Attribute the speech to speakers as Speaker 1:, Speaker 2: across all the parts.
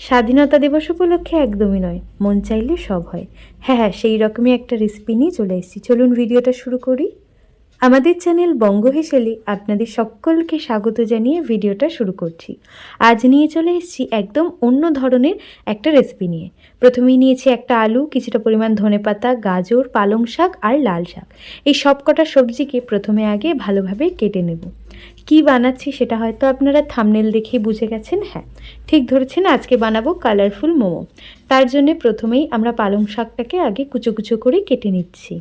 Speaker 1: স্বাধীনতা দিবস উপলক্ষে একদমই নয়, মন চাইলে সব হয়। হ্যাঁ, সেই রকমই একটা রেসিপি নিয়ে চলে এসেছি। চলুন ভিডিওটা শুরু করি। আমাদের চ্যানেল বঙ্গ হেসেলে আপনাদের সকলকে স্বাগত জানিয়ে ভিডিওটা শুরু করছি। আজ নিয়ে চলে এসেছি একদম অন্য ধরনের একটা রেসিপি নিয়ে। প্রথমেই নিয়েছি একটা আলু, কিছুটা পরিমাণ ধনেপাতা, গাজর, পালং শাক আর লাল শাক। এই সব কটা সবজিকে প্রথমে আগে ভালোভাবে কেটে নেব। কি বানাচ্ছি সেটা হয়তো আপনারা থাম্বনেল দেখেই বুঝে গেছেন। হ্যাঁ, ঠিক ধরেছেন, আজকে বানাবো কালারফুল মোমো। তার জন্য প্রথমেই আমরা পালং শাকটাকে আগে কুচো কুচো করে কেটে নিচ্ছি।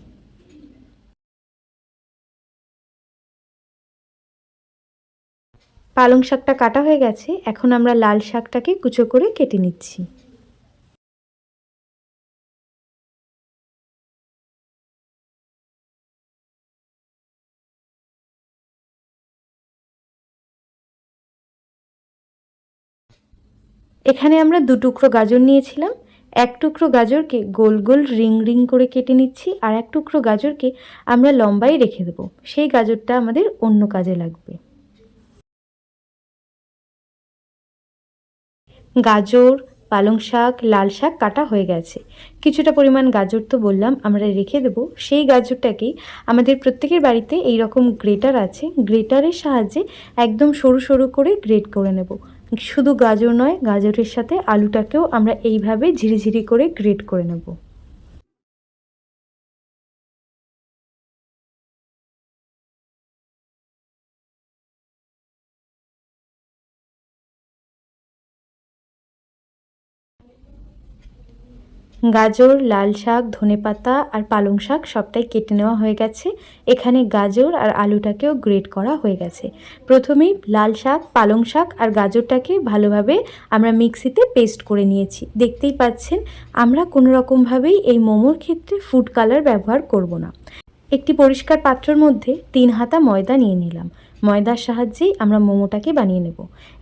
Speaker 1: পালং শাকটা কাটা হয়ে গেছে, এখন আমরা লাল শাকটাকে কুচো করে কেটে নিচ্ছি। এখানে আমরা 2 টুকরো গাজর নিয়েছিলাম। এক টুকরো গাজরকে গোল গোল রিং রিং করে কেটে নিচ্ছি, আর এক টুকরো গাজরকে আমরা লম্বাই রেখে দেবো। সেই গাজরটা আমাদের অন্য কাজে লাগবে। গাজর, পালং শাক, লাল শাক কাটা হয়ে গেছে। কিছুটা পরিমাণ গাজর তো বললাম আমরা রেখে দেবো। সেই গাজরটাকেই আমাদের প্রত্যেকের বাড়িতে এই রকম গ্রেটার আছে, গ্রেটারের সাহায্যে একদম সরু সরু করে গ্রেট করে নেব। শুধু গাজর নয়, গাজরের সাথে আলুটাকেও আমরা এইভাবে ঝিরিঝিরি করে গ্রেট করে নেব। গাজর, লাল শাক, ধনেপাতা আর পালং শাক সবটাই কেটে নেওয়া হয়ে গেছে। এখানে গাজর আর আলুটাকেও গ্রেট করা হয়ে গেছে। প্রথমেই লাল শাক, পালং শাক আর গাজরটাকে ভালোভাবে আমরা মিক্সিতে পেস্ট করে নিয়েছি। দেখতেই পাচ্ছেন, আমরা কোনো রকমভাবেই এই মোমোর ক্ষেত্রে ফুড কালার ব্যবহার করব না। একটি পরিষ্কার পাত্রের মধ্যে 3 হাতা ময়দা নিয়ে নিলাম। ময়দার সাহায্যেই আমরা মোমোটাকে বানিয়ে নেব।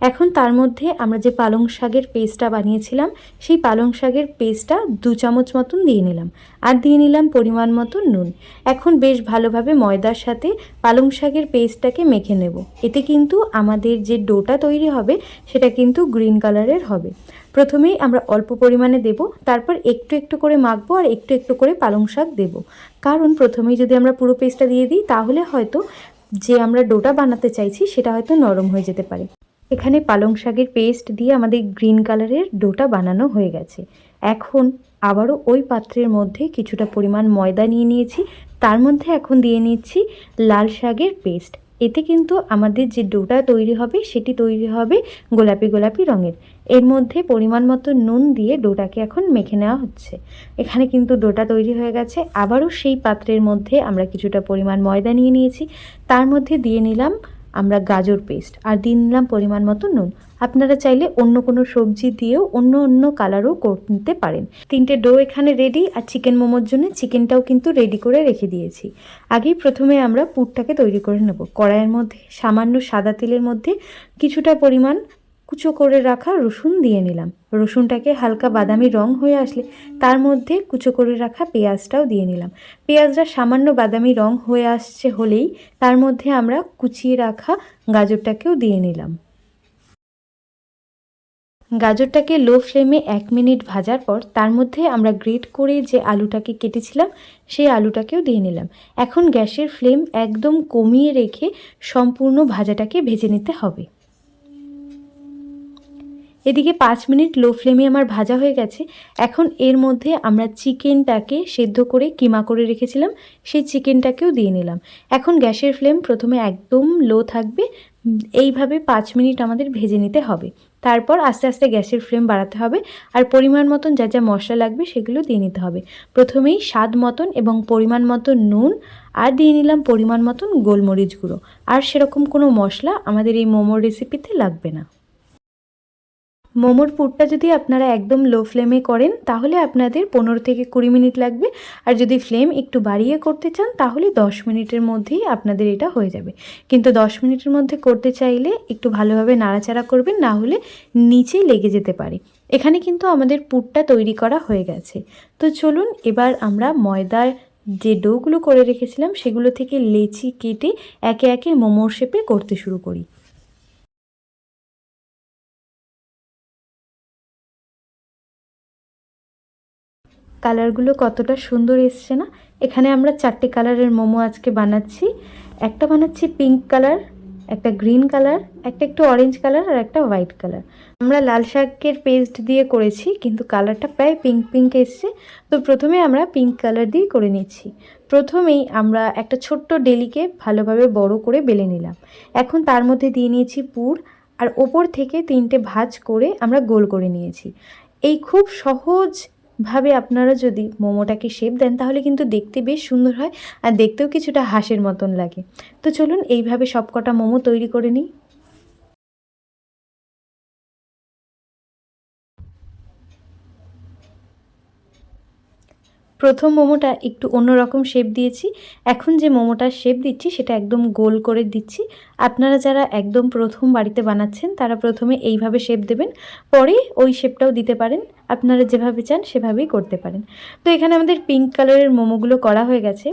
Speaker 1: এখন তার মধ্যে আমরা যে পালং শাকের পেস্টটা বানিয়েছিলাম, সেই পালং শাকের পেস্টটা 2 চামচ মতন দিয়ে নিলাম, আর দিয়ে নিলাম পরিমাণ মতন নুন। এখন বেশ ভালোভাবে ময়দার সাথে পালং শাকের পেস্টটাকে মেখে নেব। এতে কিন্তু আমাদের যে ডোটা তৈরি হবে সেটা কিন্তু গ্রিন কালারের হবে। প্রথমেই আমরা অল্প পরিমাণে দেব, তারপর একটু একটু করে মাখবো আর একটু একটু করে পালং শাক দেব। কারণ প্রথমেই যদি আমরা পুরো পেস্টটা দিয়ে দিই তাহলে হয়তো যে আমরা ডোটা বানাতে চাইছি সেটা হয়তো নরম হয়ে যেতে পারে। এখানে পালং শাকের পেস্ট দিয়ে আমাদের গ্রিন কালারের ডোটা বানানো হয়ে গেছে। এখন আবারও ওই পাত্রের মধ্যে কিছুটা পরিমাণ ময়দা নিয়ে নিয়েছি, তার মধ্যে এখন দিয়ে নিচ্ছি লাল শাকের পেস্ট। এতে কিন্তু আমাদের যে ডোটা তৈরি হবে সেটি তৈরি হবে গোলাপি গোলাপি রঙের। এর মধ্যে পরিমাণ মতো নুন দিয়ে ডোটাকে এখন মেখে নেওয়া হচ্ছে। এখানে কিন্তু ডোটা তৈরি হয়ে গেছে। আবারও সেই পাত্রের মধ্যে আমরা কিছুটা পরিমাণ ময়দা নিয়ে নিয়েছি, তার মধ্যে দিয়ে নিলাম আমরা গাজর পেস্ট, আর দিয়ে নিলাম পরিমাণ মতো নুন। আপনারা চাইলে অন্য কোনো সবজি দিয়েও অন্য অন্য কালারও করতে পারেন। 3টে ডো এখানে রেডি, আর চিকেন মোমোর জন্য চিকেনটাও কিন্তু রেডি করে রেখে দিয়েছি। আগেই প্রথমে আমরা পুরটাকে তৈরি করে নেব। কড়াইয়ের মধ্যে সামান্য সাদা তেলের মধ্যে কিছুটা পরিমাণ কুচো করে রাখা রসুন দিয়ে নিলাম। রসুনটাকে হালকা বাদামি রং হয়ে আসলে তার মধ্যে কুচো করে রাখা পেঁয়াজটাও দিয়ে নিলাম। পেঁয়াজটা সামান্য বাদামি রং হয়ে আসছে হলেই তার মধ্যে আমরা কুচিয়ে রাখা গাজরটাকেও দিয়ে নিলাম। গাজরটাকে লো ফ্লেমে 1 মিনিট ভাজার পর তার মধ্যে আমরা গ্রেট করে যে আলুটাকে কেটেছিলাম সেই আলুটাকেও দিয়ে নিলাম। এখন গ্যাসের ফ্লেম একদম কমিয়ে রেখে সম্পূর্ণ ভাজাটাকে ভেজে নিতে হবে। এদিকে 5 মিনিট লো ফ্লেমে আমার ভাজা হয়ে গেছে। এখন এর মধ্যে আমরা চিকেনটাকে সেদ্ধ করে কিমা করে রেখেছিলাম সেই চিকেনটাকেও দিয়ে নিলাম। এখন গ্যাসের ফ্লেম প্রথমে একদম লো থাকবে। এইভাবে 5 মিনিট আমাদের ভেজে নিতে হবে। তারপর আস্তে আস্তে গ্যাসের ফ্লেম বাড়াতে হবে, আর পরিমাণ মতন যা যা মশলা লাগবে সেগুলো দিয়ে নিতে হবে। প্রথমেই স্বাদ মতন এবং পরিমাণ মতন নুন, আর দিয়ে নিলাম পরিমাণ মতন গোলমরিচ গুঁড়ো। আর সেরকম কোনো মশলা আমাদের এই মোমোর রেসিপিতে লাগবে না। মোমোর পুরটা যদি আপনারা একদম লো ফ্লেমে করেন তাহলে আপনাদের 15 থেকে 20 মিনিট লাগবে, আর যদি ফ্লেম একটু বাড়িয়ে করতে চান তাহলে 10 মিনিটের মধ্যেই আপনাদের এটা হয়ে যাবে। কিন্তু 10 মিনিটের মধ্যে করতে চাইলে একটু ভালোভাবে নাড়াচাড়া করবেন, না হলে নিচে লেগে যেতে পারে। এখানে কিন্তু আমাদের পুরটা তৈরি করা হয়ে গেছে। তো চলুন এবার আমরা ময়দার যে ডোগুলো করে রেখেছিলাম সেগুলো থেকে লেচি কেটে একে একে মোমোর শেপে করতে শুরু করি। কালারগুলো কতটা সুন্দর এসছে না। এখানে আমরা 4টে কালারের মোমো আজকে বানাচ্ছি। একটা বানাচ্ছি পিঙ্ক কালার, একটা গ্রিন কালার, একটা একটু অরেঞ্জ কালার আর একটা হোয়াইট কালার। আমরা লাল শাকের পেস্ট দিয়ে করেছি, কিন্তু কালারটা প্রায় পিঙ্ক পিঙ্ক এসছে। তো প্রথমে আমরা পিঙ্ক কালার দিয়ে করে নিচ্ছি। প্রথমেই আমরা একটা ছোট্ট ডেলিকে ভালোভাবে বড় করে বেলে নিলাম। এখন তার মধ্যে দিয়ে নিয়েছি পুর, আর ওপর থেকে 3টে ভাঁজ করে আমরা গোল করে নিয়েছি। এই খুব সহজভাবে আপনারা যদি মোমোটাকে শেপ দেন তাহলে কিন্তু দেখতে বেশ সুন্দর হয়, আর দেখতেও কিছুটা হাঁসের মতন লাগে। তো চলুন এইভাবে সবকটা মোমো তৈরি করে নিই। প্রথম মোমোটা একটু অন্যরকম শেপ দিয়েছি। এখন যে মোমোটার শেপ দিচ্ছি সেটা একদম গোল করে দিচ্ছি। আপনারা যারা একদম প্রথম বাড়িতে বানাচ্ছেন তারা প্রথমে এইভাবে শেপ দেবেন, পরে ওই শেপটাও দিতে পারেন। আপনারা যেভাবে চান সেভাবেই করতে পারেন। তো এখানে আমাদের পিঙ্ক কালারের মোমোগুলো করা হয়ে গেছে।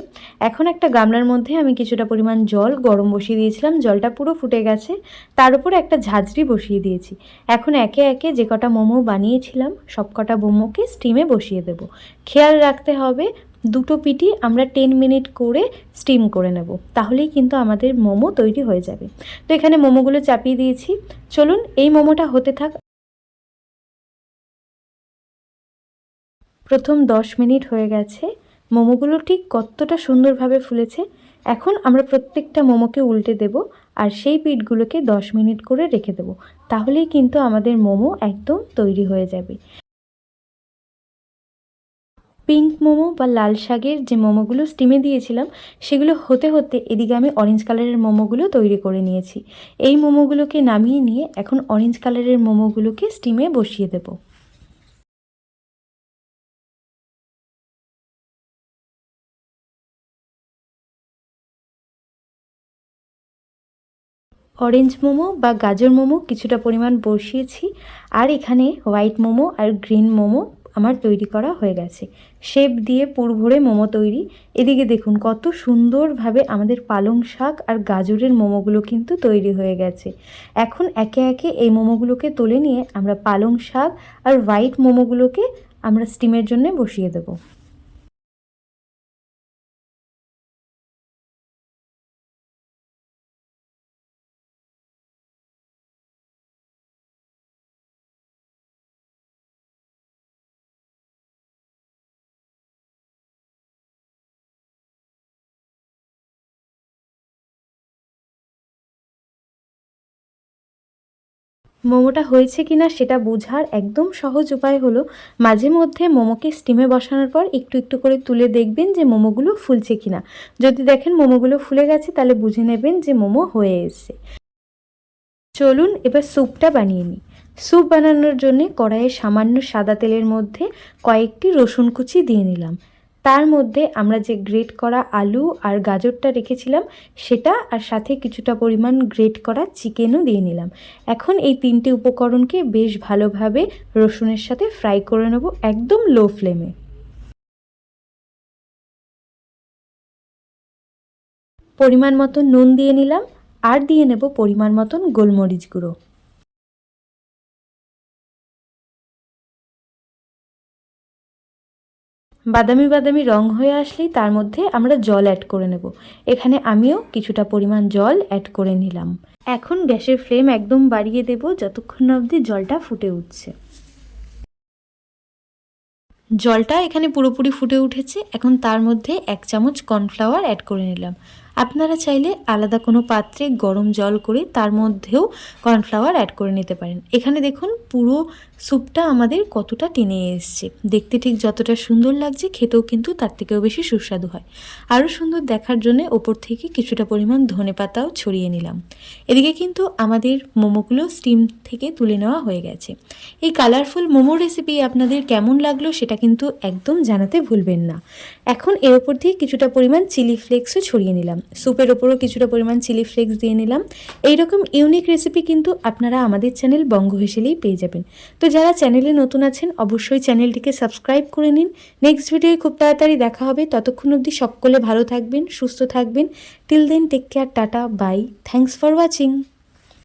Speaker 1: এখন একটা গামলার মধ্যে আমি কিছুটা পরিমাণ জল গরম বসিয়ে দিয়েছিলাম। জলটা পুরো ফুটে গেছে, তার উপরে একটা ঝাঁঝরি বসিয়ে দিয়েছি। এখন একে একে যে কটা মোমো বানিয়েছিলাম সব কটা মোমোকে স্টিমে বসিয়ে দেব। খেয়াল রাখতে হবে দুটো পিঠই আমরা 10 মিনিট করে স্টিম করে নেব, তাহলেই কিন্তু আমাদের মোমো তৈরি হয়ে যাবে। তো এখানে মোমোগুলো চাপিয়ে দিয়েছি। চলুন এই মোমোটা হতে থাক। প্রথম 10 মিনিট হয়ে গেছে। মোমোগুলো ঠিক কতটা সুন্দরভাবে ফুলেছে। এখন আমরা প্রত্যেকটা মোমোকে উল্টে দেব, আর সেই পিঠগুলোকে 10 মিনিট করে রেখে দেব। তাহলেই কিন্তু আমাদের মোমো একদম তৈরি হয়ে যাবে। পিঙ্ক মোমো বা লাল শাকের যে মোমোগুলো স্টিমে দিয়েছিলাম সেগুলো হতে হতে এদিকে আমি অরেঞ্জ কালারের মোমোগুলো তৈরি করে নিয়েছি। এই মোমোগুলোকে নামিয়ে নিয়ে এখন অরেঞ্জ কালারের মোমোগুলোকে স্টিমে বসিয়ে দেব। অরেঞ্জ মোমো বা গাজর মোমো কিছুটা পরিমাণ বসিয়েছি, আর এখানে হোয়াইট মোমো আর গ্রিন মোমো আমার তৈরি করা হয়ে গেছে। শেপ দিয়ে পুর ভরে মোমো তৈরি। এদিকে দেখুন কত সুন্দরভাবে আমাদের পালং শাক আর গাজরের মোমোগুলো কিন্তু তৈরি হয়ে গেছে। এখন একে একে এই মোমোগুলোকে তুলে নিয়ে আমরা পালং শাক আর হোয়াইট মোমোগুলোকে আমরা স্টিমের জন্য বসিয়ে দেবো। মোমোটা হয়েছে কিনা সেটা বোঝার একদম সহজ উপায় হলো মাঝে মধ্যে মোমোকে স্টিমে বসানোর পর একটু একটু করে তুলে দেখবেন যে মোমোগুলো ফুলছে কিনা। যদি দেখেন মোমোগুলো ফুলে গেছে তাহলে বুঝে নেবেন যে মোমো হয়ে এসছে। চলুন এবার স্যুপটা বানিয়ে নিই। স্যুপ বানানোর জন্য কড়াইয়ে সামান্য সাদা তেলের মধ্যে কয়েকটি রসুন কুচি দিয়ে নিলাম। তার মধ্যে আমরা যে গ্রেট করা আলু আর গাজরটা রেখেছিলাম সেটা, আর সাথে কিছুটা পরিমাণ গ্রেট করা চিকেনও দিয়ে নিলাম। এখন এই 3টে উপকরণকে বেশ ভালোভাবে রসুনের সাথে ফ্রাই করে নেব একদম লো ফ্লেমে। পরিমাণ মতো নুন দিয়ে নিলাম, আর দিয়ে নেব পরিমাণ মতন গোলমরিচ গুঁড়ো। বাদামি বাদামি রং হয়ে আসলেই তার মধ্যে আমরা জল অ্যাড করে নেব। এখানে আমিও কিছুটা পরিমাণ জল অ্যাড করে নিলাম। এখন গ্যাসের ফ্লেম একদম বাড়িয়ে দেব যতক্ষণ না অবধি জলটা ফুটে উঠছে। জলটা এখানে পুরোপুরি ফুটে উঠেছে। এখন তার মধ্যে 1 চামচ কর্নফ্লাওয়ার অ্যাড করে নিলাম। আপনারা চাইলে আলাদা কোনো পাত্রে গরম জল করে তার মধ্যেও কর্নফ্লাওয়ার অ্যাড করে নিতে পারেন। এখানে দেখুন পুরো স্যুপটা আমাদের কতটা টেনে এসছে। দেখতে ঠিক যতটা সুন্দর লাগছে খেতেও কিন্তু তার থেকেও বেশি সুস্বাদু হয়। আরও সুন্দর দেখার জন্য ওপর থেকে কিছুটা পরিমাণ ধনেপাতাও ছড়িয়ে নিলাম। এদিকে কিন্তু আমাদের মোমোগুলো স্টিম থেকে তুলে নেওয়া হয়ে গেছে। এই কালারফুল মোমো রেসিপি আপনাদের কেমন লাগলো সেটা কিন্তু একদম জানাতে ভুলবেন না। এখন এর ওপর দিয়ে কিছুটা পরিমাণ চিলি ফ্লেক্সও ছড়িয়ে নিলাম। স্যুপের ওপরও কিছুটা পরিমাণ চিলি ফ্লেক্স দিয়ে নিলাম। এইরকম ইউনিক রেসিপি কিন্তু আপনারা আমাদের চ্যানেল বঙ্গ হেসেলেই পেয়ে যাবেন। তো যারা চ্যানেলে নতুন আছেন অবশ্যই চ্যানেলটিকে সাবস্ক্রাইব করে নিন। নেক্সট ভিডিওয় খুব তাড়াতাড়ি দেখা হবে। ততক্ষণ অবধি সকলে ভালো থাকবেন, সুস্থ থাকবেন। Till then take care, tata, bye, thanks for watching.